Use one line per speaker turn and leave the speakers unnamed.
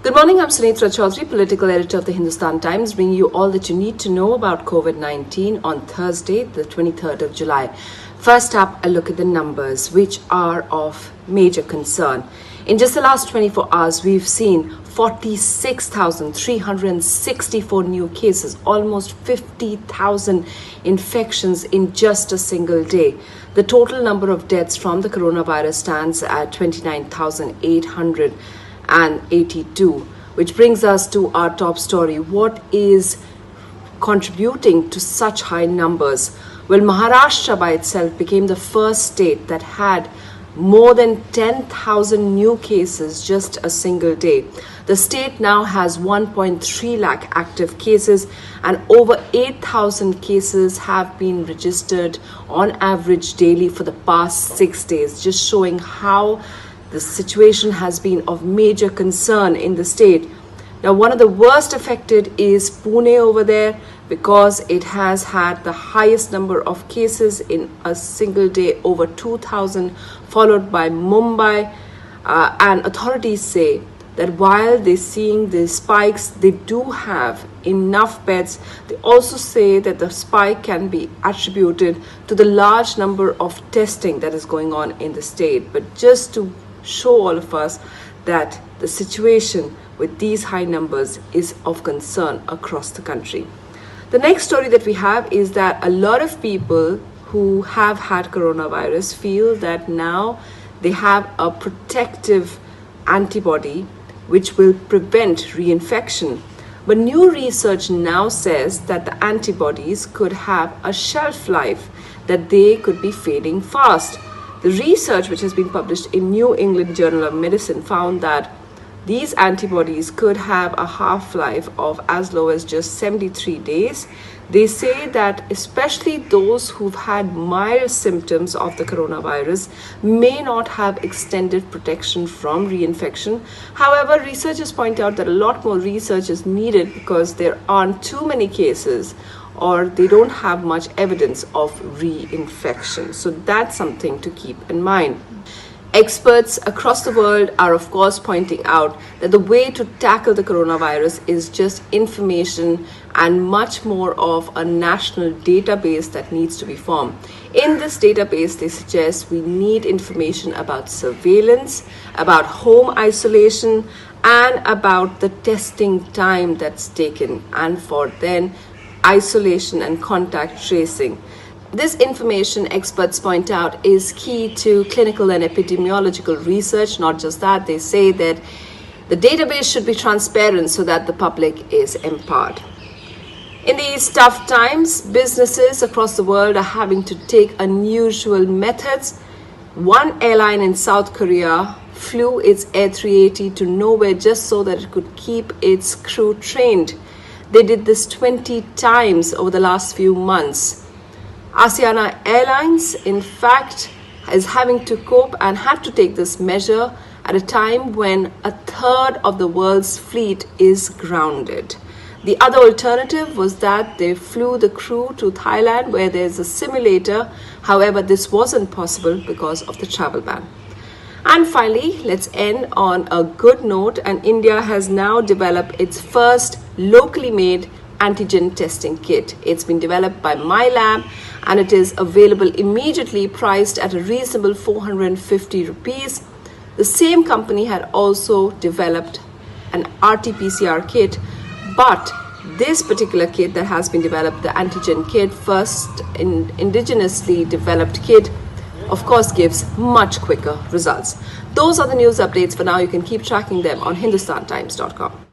Good morning, I'm Sunetra Choudhury, political editor of the Hindustan Times, bringing you all that you need to know about COVID-19 on Thursday, the 23rd of July. First up, a look at the numbers, which are of major concern. In just the last 24 hours, we've seen 46,364 new cases, almost 50,000 infections in just a single day. The total number of deaths from the coronavirus stands at 29,882, which brings us to our top story. What is contributing to such high numbers? Well, Maharashtra by itself became the first state that had more than 10,000 new cases just a single day. The state now has 1.3 lakh active cases and over 8,000 cases have been registered on average daily for the past 6 days, just showing how the situation has been of major concern in the state. Now, one of the worst affected is Pune over there because it has had the highest number of cases in a single day, over 2,000, followed by Mumbai. And authorities say that while they're seeing the spikes, they do have enough beds. They also say that the spike can be attributed to the large number of testing that is going on in the state. But just to show all of us that the situation with these high numbers is of concern across the country. The next story that we have is that a lot of people who have had coronavirus feel that now they have a protective antibody which will prevent reinfection. But new research now says that the antibodies could have a shelf life, that they could be fading fast. The research, which has been published in New England Journal of Medicine, found that these antibodies could have a half-life of as low as just 73 days. They say that especially those who've had mild symptoms of the coronavirus may not have extended protection from reinfection. However, researchers point out that a lot more research is needed because there aren't too many cases or they don't have much evidence of reinfection. So that's something to keep in mind. Experts across the world are, of course, pointing out that the way to tackle the coronavirus is just information and much more of a national database that needs to be formed. In this database, they suggest we need information about surveillance, about home isolation, and about the testing time that's taken, and for then isolation and contact tracing. This information, experts point out, is key to clinical and epidemiological research. Not just that, they say that the database should be transparent so that the public is empowered. In these tough times, businesses across the world are having to take unusual methods. One airline in South Korea flew its Air 380 to nowhere just so that it could keep its crew trained. They did this 20 times over the last few months. Asiana Airlines, in fact, is having to cope and had to take this measure at a time when a third of the world's fleet is grounded. The other alternative was that they flew the crew to Thailand where there's a simulator. However, this wasn't possible because of the travel ban. And finally, let's end on a good note. And India has now developed its first locally made antigen testing kit. It's been developed by Mylab and it is available immediately, priced at a reasonable 450 rupees. The same company had also developed an RT-PCR kit, but this particular kit that has been developed, the antigen kit, first indigenously developed kit, of course gives much quicker results. Those are the news updates for now. You can keep tracking them on hindustantimes.com.